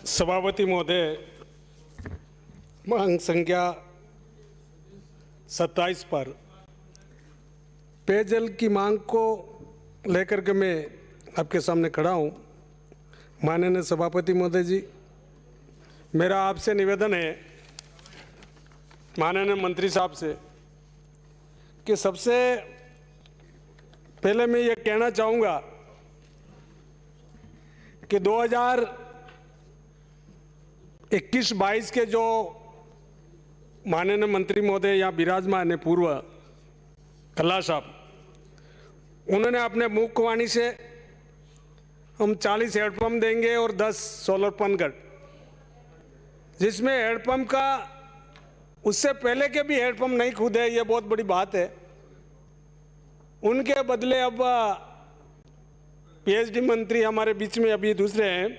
सभापति महोदय, मांग संख्या 27 पर पेयजल की मांग को लेकर के मैं आपके सामने खड़ा हूं। माननीय सभापति महोदय जी, मेरा आपसे निवेदन है माननीय मंत्री साहब से कि सबसे पहले मैं ये कहना चाहूँगा कि 2021-22 के जो माननीय मंत्री महोदय यहाँ विराजमान है पूर्व कल्ला साहब, उन्होंने अपने मुख्यवाणी से हम 40 हैंडपम्प देंगे और 10 सोलर पनघट, जिसमें हैंडपम्प का उससे पहले के भी हैंडपम्प नहीं खुदे, ये बहुत बड़ी बात है। उनके बदले अब पीएचडी मंत्री हमारे बीच में अभी दूसरे हैं।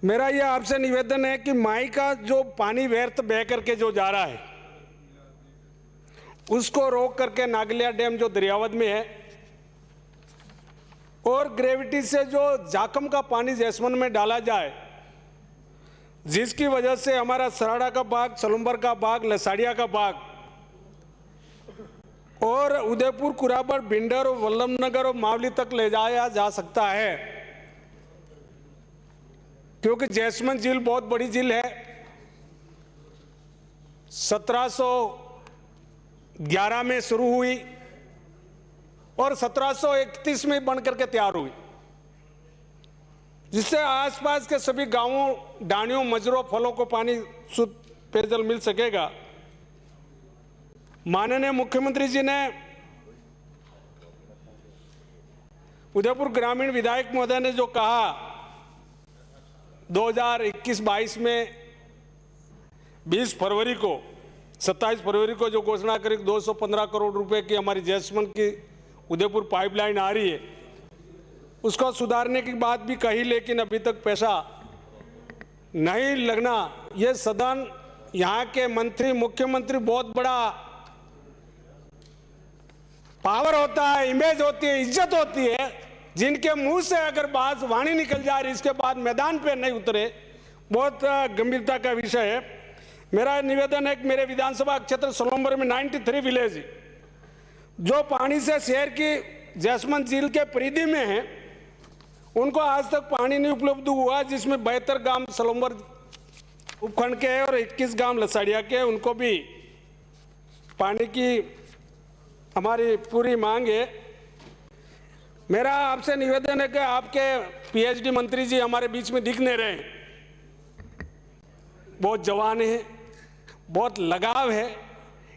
मेरा यह आपसे निवेदन है कि माई का जो पानी व्यर्थ बह करके जो जा रहा है उसको रोक करके नागलिया डैम जो दरियावद में है और ग्रेविटी से जो जाखम का पानी जैसमंद में डाला जाए, जिसकी वजह से हमारा सराड़ा का बाग, सलुम्बर का बाग, लसाड़िया का बाग और उदयपुर, कुराबड़, भिंडर और वल्लभनगर और मावली तक ले जाया जा सकता है। क्योंकि जैसमंद झील बहुत बड़ी झील है, 1711 में शुरू हुई और 1731 में बन करके तैयार हुई, जिससे आसपास के सभी गांवों, डाणियों, मजरों, फलों को पानी शुद्ध पेयजल मिल सकेगा। माननीय मुख्यमंत्री जी ने उदयपुर ग्रामीण विधायक महोदय ने जो कहा 2021-22 में 27 फरवरी को जो घोषणा करी 215 करोड़ रुपए की हमारी जैसमंद की उदयपुर पाइपलाइन आ रही है, उसको सुधारने की बात भी कही, लेकिन अभी तक पैसा नहीं लगना। ये सदन, यहाँ के मंत्री, मुख्यमंत्री, बहुत बड़ा पावर होता है, इमेज होती है, इज्जत होती है, जिनके मुंह से अगर बात वाणी निकल जा रही, इसके बाद मैदान पे नहीं उतरे, बहुत गंभीरता का विषय है। मेरा निवेदन है कि मेरे विधानसभा क्षेत्र सलुम्बर में 93 विलेज जो पानी से शहर की जैसमंद झील के परिधि में है, उनको आज तक पानी नहीं उपलब्ध हुआ, जिसमें 72 गांव सलुम्बर उपखंड के हैं और 21 गांव लसाड़िया के, उनको भी पानी की हमारी पूरी मांग है। मेरा आपसे निवेदन है कि आपके पीएचडी मंत्री जी हमारे बीच में दिख नहीं रहे, बहुत जवान है, बहुत लगाव है,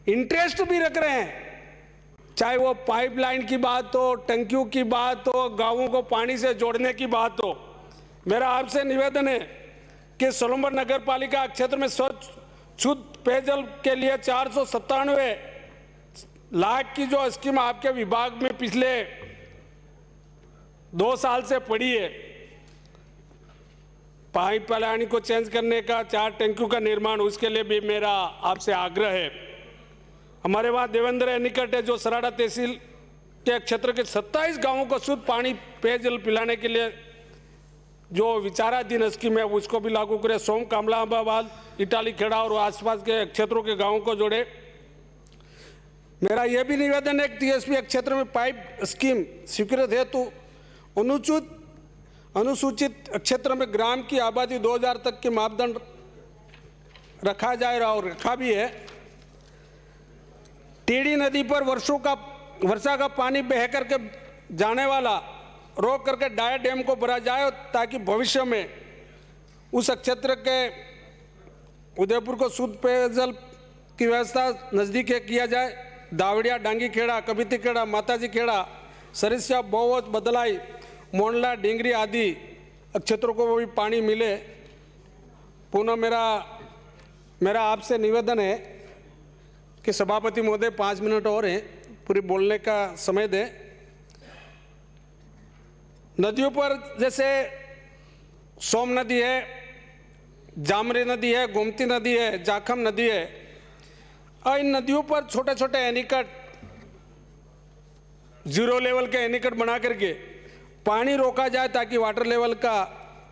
इंटरेस्ट भी रख रहे हैं, चाहे वो पाइपलाइन की बात हो, टंकियों की बात हो, गांवों को पानी से जोड़ने की बात हो। मेरा आपसे निवेदन है कि सलुम्बर नगर पालिका क्षेत्र में स्वच्छ शुद्ध पेयजल के लिए 497 लाख की जो स्कीम आपके विभाग में पिछले 2 साल से पड़ी है, पाइपलाइन को चेंज करने का, 4 टंकियों का निर्माण, उसके लिए भी मेरा आपसे आग्रह है। हमारे वहाँ देवेंद्र एनिकट है जो सराड़ा तहसील के क्षेत्र के 27 गांवों को शुद्ध पानी पेयजल पिलाने के लिए जो विचाराधीन स्कीम है उसको भी लागू करें। सोम, कामलाबाद, इटाली, खेड़ा और आसपास के क्षेत्रों के गांवों को जोड़े। मेरा यह भी निवेदन है कि टीएसपी क्षेत्र में पाइप स्कीम स्वीकृत हेतु अनुसूचित क्षेत्र में ग्राम की आबादी 2000 तक के मापदंड रखा जाए और रखा भी है। टीडी नदी पर वर्षा का पानी बह करके जाने वाला रोक करके डाया डैम को भरा जाए, ताकि भविष्य में उस क्षेत्र के उदयपुर को शुद्ध पेयजल की व्यवस्था नज़दीक किया जाए। दावड़िया, डांगी खेड़ा, कबिती खेड़ा, माताजी खेड़ा, सरिस्या, बोवज, बदलाई, मोंडला, डिंगरी आदि क्षेत्रों को भी पानी मिले। पुनः मेरा आपसे निवेदन है कि सभापति महोदय 5 मिनट और हैं, पूरी बोलने का समय दें। नदियों पर जैसे सोम नदी है, जामरी नदी है, गोमती नदी है, जाखम नदी है, इन नदियों पर छोटे छोटे एनीकट, जीरो लेवल के एनीकट बना करके पानी रोका जाए ताकि वाटर लेवल का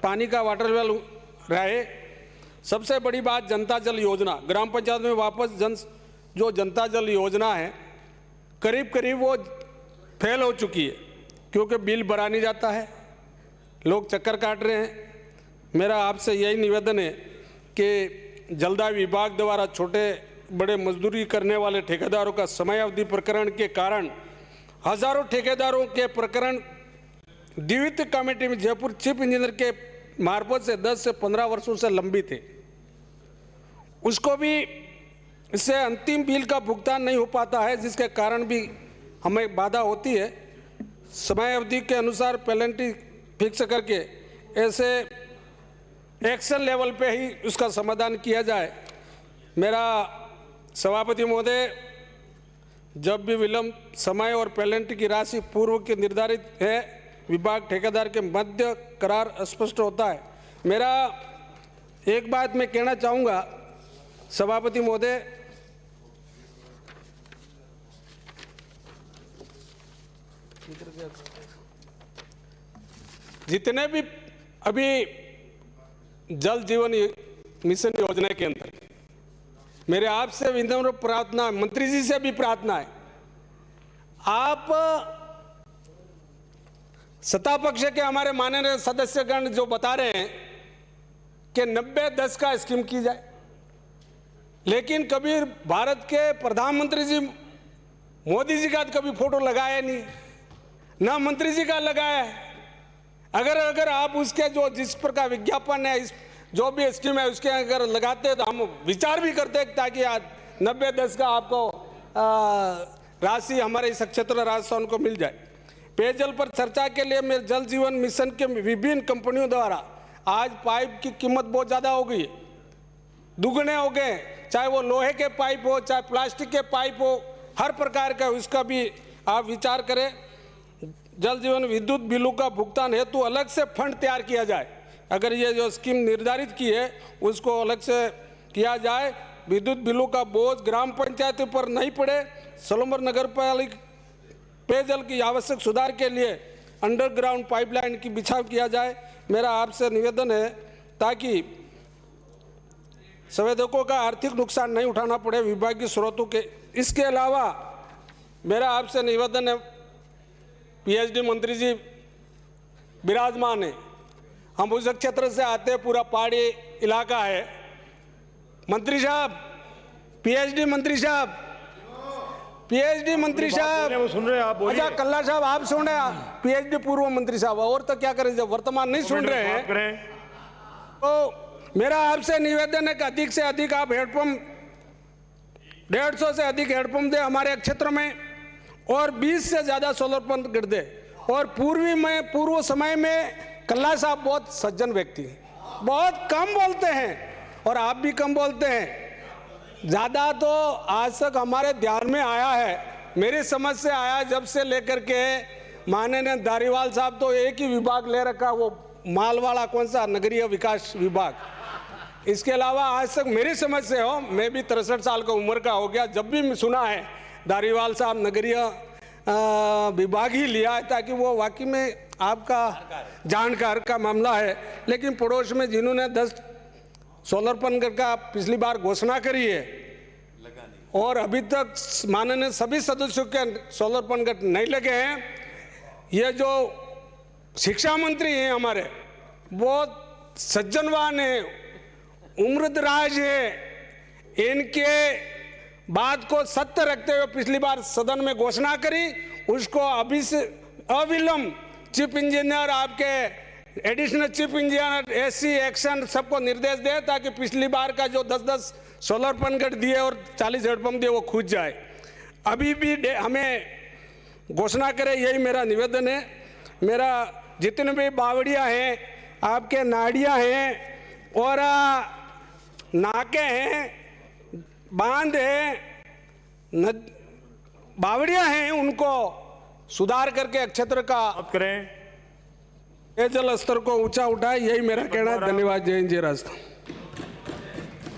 पानी का वाटर वेल रहे। सबसे बड़ी बात जनता जल योजना, ग्राम पंचायत में वापस जो जनता जल योजना है करीब करीब वो फेल हो चुकी है, क्योंकि बिल भरा नहीं जाता है, लोग चक्कर काट रहे हैं। मेरा आपसे यही निवेदन है कि जलदाय विभाग द्वारा छोटे बड़े मजदूरी करने वाले ठेकेदारों का समय अवधि प्रकरण के कारण हजारों ठेकेदारों के प्रकरण द्वितीय कमेटी में जयपुर चीफ इंजीनियर के मार्फत से 10 से 15 वर्षों से लंबित थे। उसको भी इससे अंतिम बिल का भुगतान नहीं हो पाता है, जिसके कारण भी हमें बाधा होती है। समय अवधि के अनुसार पेनल्टी फिक्स करके ऐसे एक्शन लेवल पे ही उसका समाधान किया जाए। मेरा सभापति महोदय, जब भी विलंब समय और पेनल्टी की राशि पूर्व के निर्धारित है, विभाग ठेकेदार के मध्य करार स्पष्ट होता है। मेरा एक बात मैं कहना चाहूँगा सभापति महोदय, जितने भी अभी जल जीवन मिशन योजना के अंदर मेरे आपसे विनम्र प्रार्थना, मंत्री जी से भी प्रार्थना है, आप सत्ता पक्ष के हमारे माननीय सदस्यगण जो बता रहे हैं कि 90-10 का स्कीम की जाए, लेकिन कभी भारत के प्रधानमंत्री जी मोदी जी का कभी फोटो लगाया नहीं, ना मंत्री जी का लगाया है। अगर आप उसके जो जिस प्रकार विज्ञापन है, इस जो भी स्कीम है उसके अगर लगाते तो हम विचार भी करते ताकि आज 90-10 का आपको राशि हमारे इस क्षेत्र राजस्थान को मिल जाए। पेयजल पर चर्चा के लिए मेरे जल जीवन मिशन के विभिन्न कंपनियों द्वारा आज पाइप की कीमत बहुत ज़्यादा हो गई है, दुगने हो गए, चाहे वो लोहे के पाइप हो चाहे प्लास्टिक के पाइप हो, हर प्रकार का उसका भी आप विचार करें। जल जीवन विद्युत बिलों का भुगतान हेतु अलग से फंड तैयार किया जाए। अगर ये जो स्कीम निर्धारित की है उसको अलग से किया जाए, विद्युत बिलों का बोझ ग्राम पंचायतों पर नहीं पड़े। सोलंबर नगर पालिका पेयजल की आवश्यक सुधार के लिए अंडरग्राउंड पाइपलाइन की बिछाव किया जाए। मेरा आपसे निवेदन है ताकि संवेदकों का आर्थिक नुकसान नहीं उठाना पड़े विभागीय स्रोतों के। इसके अलावा मेरा आपसे निवेदन है, पीएचडी मंत्री जी विराजमान है, हम उस क्षेत्र से आते हैं, पूरा पहाड़ी इलाका है। मंत्री साहब, पीएचडी मंत्री साहब, पीएचडी मंत्री साहब सुन रहे हैं आप? अच्छा कल्ला साहब आप सुन रहे हैं, पीएचडी पूर्व मंत्री साहब, और तो क्या करें जब वर्तमान नहीं सुन रहे हैं। तो मेरा आपसे निवेदन है कि अधिक से अधिक आप हेडपंप 150 से अधिक हेडपंप दे हमारे क्षेत्र में, और 20 से ज़्यादा सोलर पंप कर दे। और पूर्व समय में कल्ला साहब बहुत सज्जन व्यक्ति हैं, बहुत कम बोलते हैं और आप भी कम बोलते हैं। ज़्यादा तो आज तक हमारे ध्यान में आया है, मेरी समझ से आया जब से लेकर के माननीय धारीवाल साहब तो एक ही विभाग ले रखा, वो मालवाड़ा कौन सा नगरीय विकास विभाग। इसके अलावा आज तक मेरी समझ से हो, मैं भी 63 साल का उम्र का हो गया, जब भी सुना है धारीवाल साहब नगरीय विभाग ही लिया है, ताकि वो वाकई में आपका जानकार का मामला है। लेकिन पड़ोस में जिन्होंने 10 सोलर पंप का पिछली बार घोषणा करी है और अभी तक माननीय सभी सदस्यों के सोलर पंप नहीं लगे हैं, ये जो शिक्षा मंत्री हैं हमारे बहुत सज्जनवान है, उम्रदराज है, इनके बात को सत्य रखते हुए पिछली बार सदन में घोषणा करी, उसको अभी से अविलंब चीफ इंजीनियर, आपके additional chief engineer, SC action सबको निर्देश दे ताकि पिछली बार का जो 10-10 सोलर पंप दिए और 40 हेडपंप दिए वो खुद जाए। अभी भी हमें घोषणा करे, यही मेरा निवेदन है। मेरा जितने भी बावड़ियाँ हैं, आपके नाड़ियाँ हैं और नाके हैं, बांध है, बावड़ियाँ हैं, उनको सुधार करके क्षेत्र का करें, पेयजल स्तर को ऊंचा उठाए, यही मेरा कहना है। धन्यवाद। जय हिंद, जय राजस्थान।